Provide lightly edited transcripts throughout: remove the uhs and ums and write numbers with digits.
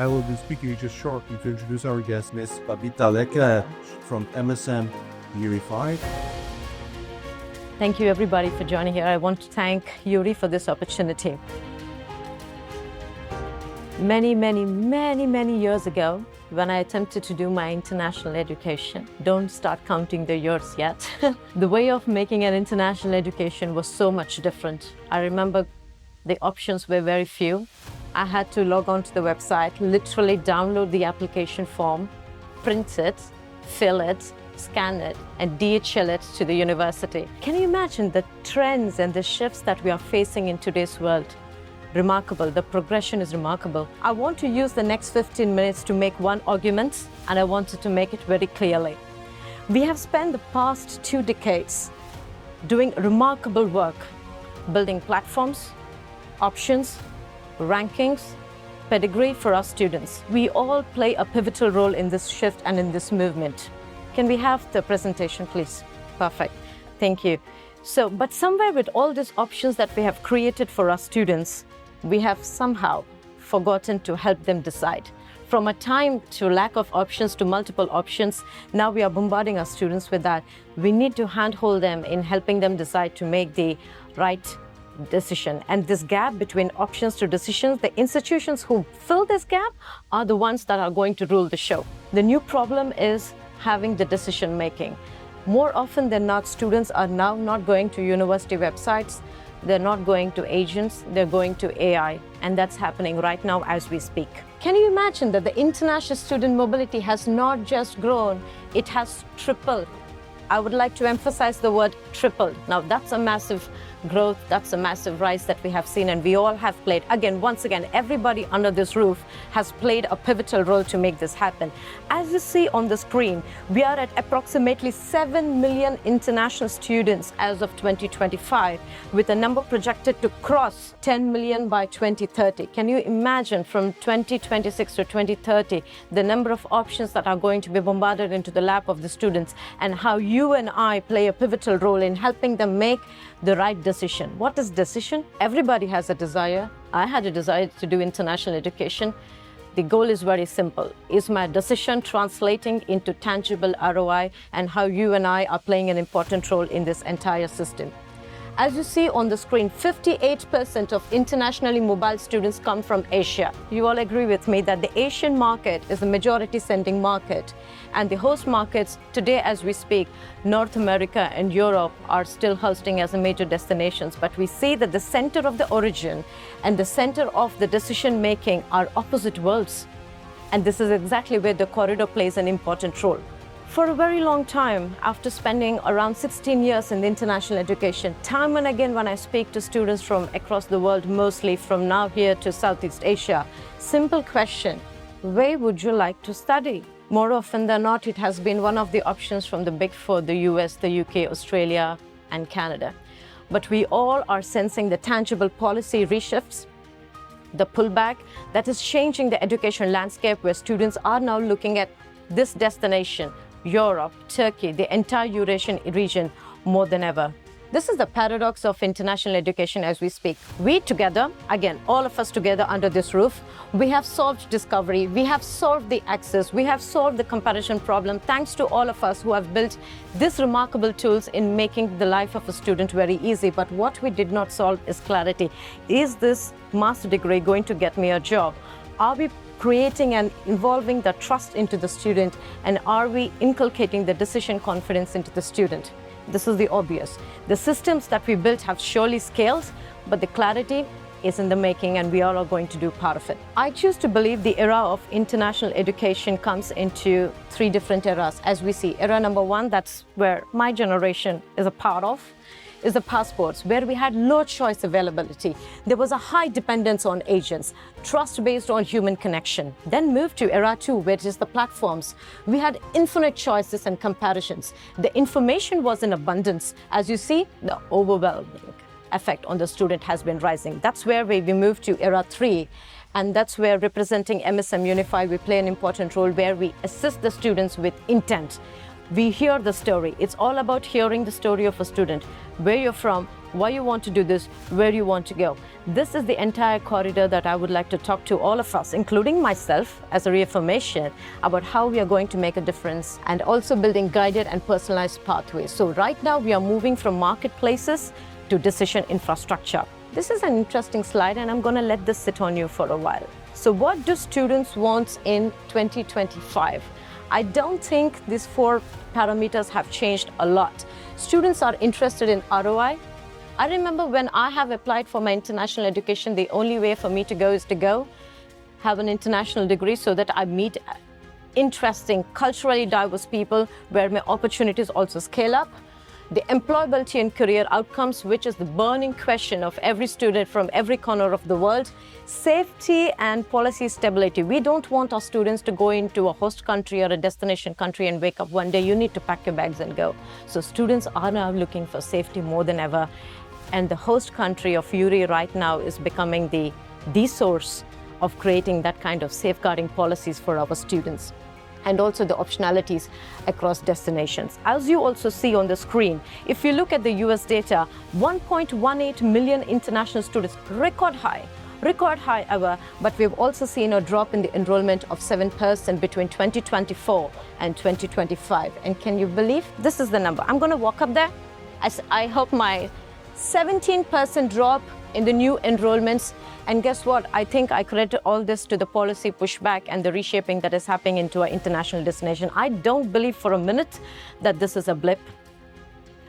I will be speaking just shortly to introduce our guest, Ms. Babitha from MSM Unify. Thank you everybody for joining here. I want to thank Eurie for this opportunity. Many years ago, when I attempted to do my international education, don't start counting the years yet, the way of making an international education was so much different. I remember the options were very few. I had to log on to the website, literally download the application form, print it, fill it, scan it, and DHL it to the university. Can you imagine the trends and the shifts that we are facing in today's world? Remarkable. The progression is remarkable. I want to use the next 15 minutes to make one argument, and I wanted to make it very clearly. We have spent the past 2 decades doing remarkable work, building platforms, options, rankings, pedigree for our students. We all play a pivotal role in this shift and in this movement. Can we have the presentation, please? Perfect. Thank you. But somewhere with all these options that we have created for our students, we have somehow forgotten to help them decide. From a time to lack of options to multiple options, now we are bombarding our students with that. We need to handhold them in helping them decide to make the right decision. And this gap between options to decisions, the institutions who fill this gap are the ones that are going to rule the show. The new problem is having the decision making. More often than not, students are now not going to university websites. They're not going to agents, they're going to AI, and that's happening right now as we speak. Can you imagine that the international student mobility has not just grown, it has tripled. I would like to emphasize the word tripled. Now that's a massive growth, that's a massive rise that we have seen, and we all have played. Once again, everybody under this roof has played a pivotal role to make this happen. As you see on the screen, we are at approximately 7 million international students as of 2025, with a number projected to cross 10 million by 2030. Can you imagine from 2026 to 2030, the number of options that are going to be bombarded into the lap of the students, and how you and I play a pivotal role in helping them make the right decision. What is decision? Everybody has a desire. I had a desire to do international education. The goal is very simple. Is my decision translating into tangible ROI, and how you and I are playing an important role in this entire system? As you see on the screen, 58% of internationally mobile students come from Asia. You all agree with me that the Asian market is the majority sending market, and the host markets today as we speak, North America and Europe are still hosting as a major destinations, but we see that the center of the origin and the center of the decision making are opposite worlds. And this is exactly where the corridor plays an important role. For a very long time, after spending around 16 years in international education, time and again when I speak to students from across the world, mostly from now here to Southeast Asia, simple question, where would you like to study? More often than not, it has been one of the options from the Big Four, the US, the UK, Australia, and Canada. But we all are sensing the tangible policy reshifts, the pullback that is changing the education landscape, where students are now looking at this destination, Europe, Turkey, the entire Eurasian region, more than ever. This is the paradox of international education as we speak. We together, again, all of us together under this roof, we have solved discovery, we have solved the access, we have solved the comparison problem, thanks to all of us who have built these remarkable tools in making the life of a student very easy. But what we did not solve is clarity. Is this master degree going to get me a job? Are we creating and involving the trust into the student, and are we inculcating the decision confidence into the student? This is the obvious. The systems that we built have surely scaled, but the clarity is in the making, and we all are going to do part of it. I choose to believe the era of international education comes into 3 different eras. As we see, era number 1, that's where my generation is a part of, is the passports, where we had low choice availability. There was a high dependence on agents, trust based on human connection. Then moved to era 2, which is the platforms. We had infinite choices and comparisons. The information was in abundance. As you see, the overwhelming effect on the student has been rising. That's where we moved to era 3. And that's where, representing MSM Unify, we play an important role, where we assist the students with intent. We hear the story. It's all about hearing the story of a student, where you're from, why you want to do this, where you want to go. This is the entire corridor that I would like to talk to all of us, including myself, as a reaffirmation about how we are going to make a difference and also building guided and personalized pathways. So right now we are moving from marketplaces to decision infrastructure. This is an interesting slide and I'm going to let this sit on you for a while. So what do students want in 2025? I don't think these 4 parameters have changed a lot. Students are interested in ROI. I remember when I have applied for my international education, the only way for me to go is to go have an international degree so that I meet interesting, culturally diverse people where my opportunities also scale up. The employability and career outcomes, which is the burning question of every student from every corner of the world. Safety and policy stability. We don't want our students to go into a host country or a destination country and wake up one day, you need to pack your bags and go. So students are now looking for safety more than ever. And the host country of Eurie right now is becoming the source of creating that kind of safeguarding policies for our students. And also the optionalities across destinations. As you also see on the screen, if you look at the US data, 1.18 million international students, record high ever, but we've also seen a drop in the enrollment of 7% between 2024 and 2025. And can you believe this is the number? I'm going to walk up there. I hope my 17% drop in the new enrollments. And guess what? I think I credit all this to the policy pushback and the reshaping that is happening into our international destination. I don't believe for a minute that this is a blip.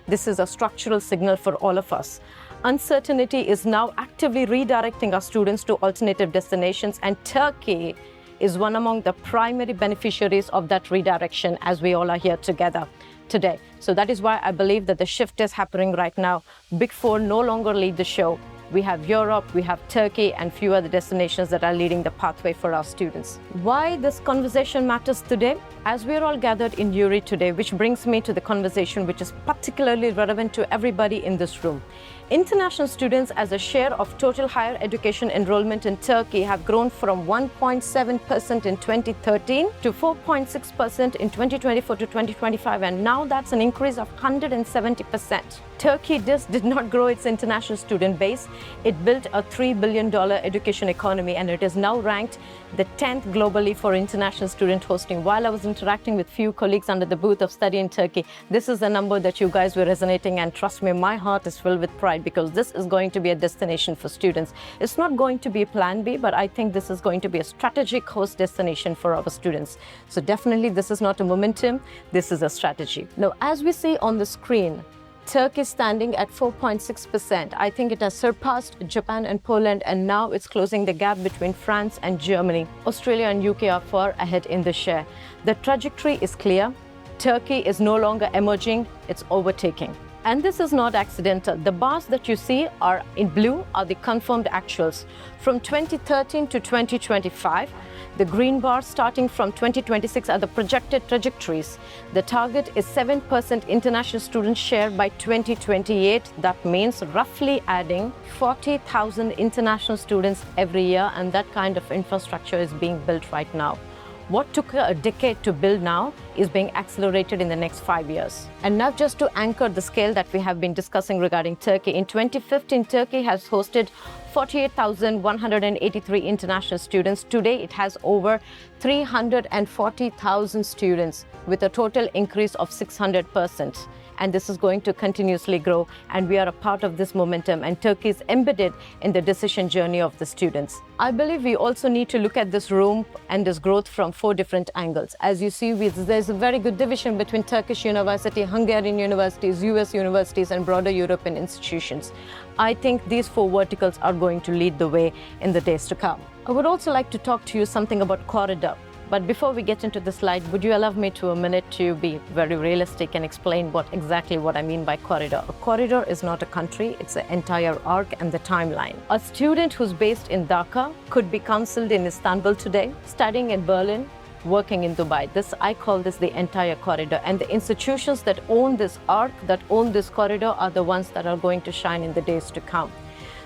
This is a structural signal for all of us. Uncertainty is now actively redirecting our students to alternative destinations, and Turkey is one among the primary beneficiaries of that redirection as we all are here together today. So that is why I believe that the shift is happening right now. Big 4 no longer lead the show. We have Europe, we have Turkey, and few other destinations that are leading the pathway for our students. Why this conversation matters today? As we're all gathered in Eurie today, which brings me to the conversation which is particularly relevant to everybody in this room. International students as a share of total higher education enrollment in Turkey have grown from 1.7% in 2013 to 4.6% in 2024 to 2025, and now that's an increase of 170%. Turkey just did not grow its international student base. It built a $3 billion education economy, and it is now ranked the 10th globally for international student hosting. While I was interacting with few colleagues under the booth of Study in Turkey, this is the number that you guys were resonating, and trust me, my heart is filled with pride because this is going to be a destination for students. It's not going to be a plan B, but I think this is going to be a strategic host destination for our students. So definitely this is not a momentum, this is a strategy. Now, as we see on the screen, Turkey is standing at 4.6%. I think it has surpassed Japan and Poland, and now it's closing the gap between France and Germany. Australia and UK are far ahead in the share. The trajectory is clear. Turkey is no longer emerging, it's overtaking. And this is not accidental. The bars that you see are in blue are the confirmed actuals. From 2013 to 2025, the green bars starting from 2026 are the projected trajectories. The target is 7% international student share by 2028. That means roughly adding 40,000 international students every year, and that kind of infrastructure is being built right now. What took a decade to build now is being accelerated in the next 5 years. And now just to anchor the scale that we have been discussing regarding Turkey, in 2015, Turkey has hosted 48,183 international students. Today, it has over 340,000 students with a total increase of 600%. And this is going to continuously grow, and we are a part of this momentum, and Turkey is embedded in the decision journey of the students. I believe we also need to look at this room and this growth from 4 different angles. As you see, there's a very good division between Turkish university, Hungarian universities, US universities, and broader European institutions. I think these 4 verticals are going to lead the way in the days to come. I would also like to talk to you something about corridor. But before we get into the slide, would you allow me to a minute to be very realistic and explain exactly what I mean by corridor? A corridor is not a country, it's an entire arc and the timeline. A student who's based in Dhaka could be counseled in Istanbul today, studying in Berlin, working in Dubai. I call this the entire corridor. And the institutions that own this arc, that own this corridor, are the ones that are going to shine in the days to come.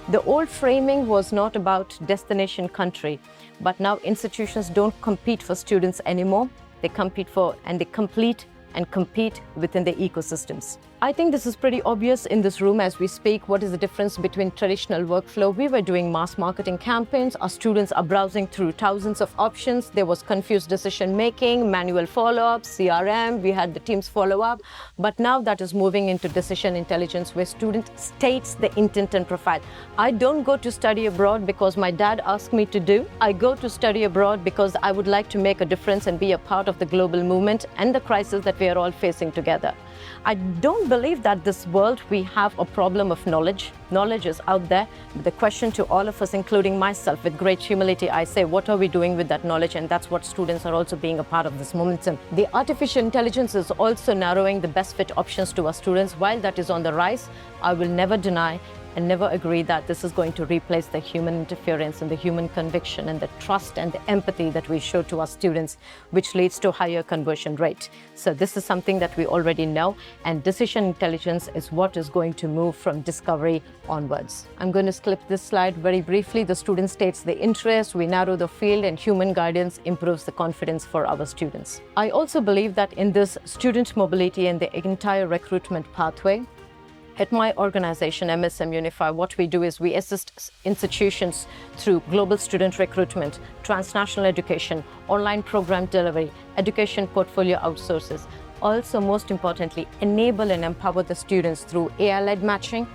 The old framing was not about destination country, but now institutions don't compete for students anymore. They compete for and they complete and compete within the ecosystems. I think this is pretty obvious in this room as we speak. What is the difference between traditional workflow? We were doing mass marketing campaigns. Our students are browsing through thousands of options. There was confused decision making, manual follow-up, CRM. We had the teams follow up. But now that is moving into decision intelligence where student states the intent and profile. I don't go to study abroad because my dad asked me to do. I go to study abroad because I would like to make a difference and be a part of the global movement and the crisis that we are all facing together. I don't believe that this world we have a problem of knowledge. Knowledge is out there. The question to all of us, including myself, with great humility, I say, what are we doing with that knowledge? And that's what students are also being a part of this momentum. The artificial intelligence is also narrowing the best fit options to our students. While that is on the rise, I will never deny and never agree that this is going to replace the human interference and the human conviction and the trust and the empathy that we show to our students, which leads to higher conversion rate. So this is something that we already know, and decision intelligence is what is going to move from discovery onwards. I'm going to skip this slide very briefly. The student states the interest, we narrow the field, and human guidance improves the confidence for our students. I also believe that in this student mobility and the entire recruitment pathway, at my organization, MSM Unify, what we do is we assist institutions through global student recruitment, transnational education, online program delivery, education portfolio outsources. Also, most importantly, enable and empower the students through AI-led matching,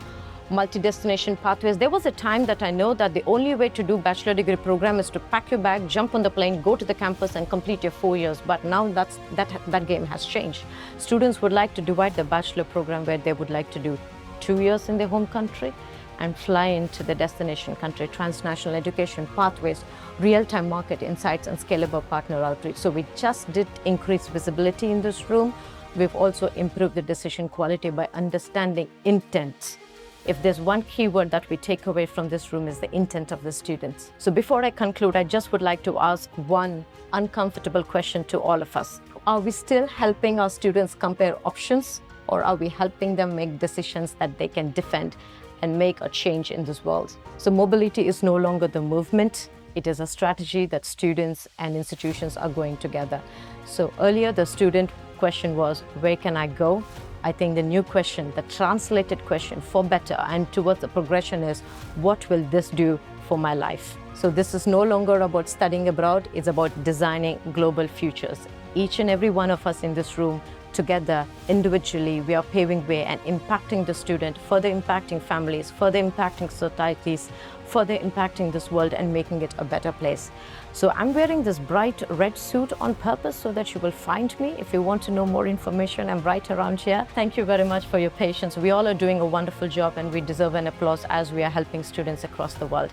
multi-destination pathways. There was a time that I know that the only way to do bachelor degree program is to pack your bag, jump on the plane, go to the campus and complete your 4 years. But now that game has changed. Students would like to divide the bachelor program where they would like to do 2 years in their home country and fly into the destination country, transnational education pathways, real-time market insights and scalable partner outreach. So we just did increase visibility in this room. We've also improved the decision quality by understanding intent. If there's one keyword that we take away from this room is the intent of the students. So before I conclude, I just would like to ask one uncomfortable question to all of us. Are we still helping our students compare options, or are we helping them make decisions that they can defend and make a change in this world? So mobility is no longer the movement. It is a strategy that students and institutions are going together. So earlier the student question was, where can I go? I think the new question, the translated question for better and towards the progression is, what will this do for my life? So this is no longer about studying abroad, it's about designing global futures. Each and every one of us in this room, together, individually, we are paving way and impacting the student, further impacting families, further impacting societies, further impacting this world and making it a better place. So I'm wearing this bright red suit on purpose so that you will find me. If you want to know more information, I'm right around here. Thank you very much for your patience. We all are doing a wonderful job and we deserve an applause as we are helping students across the world.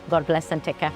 God bless and take care.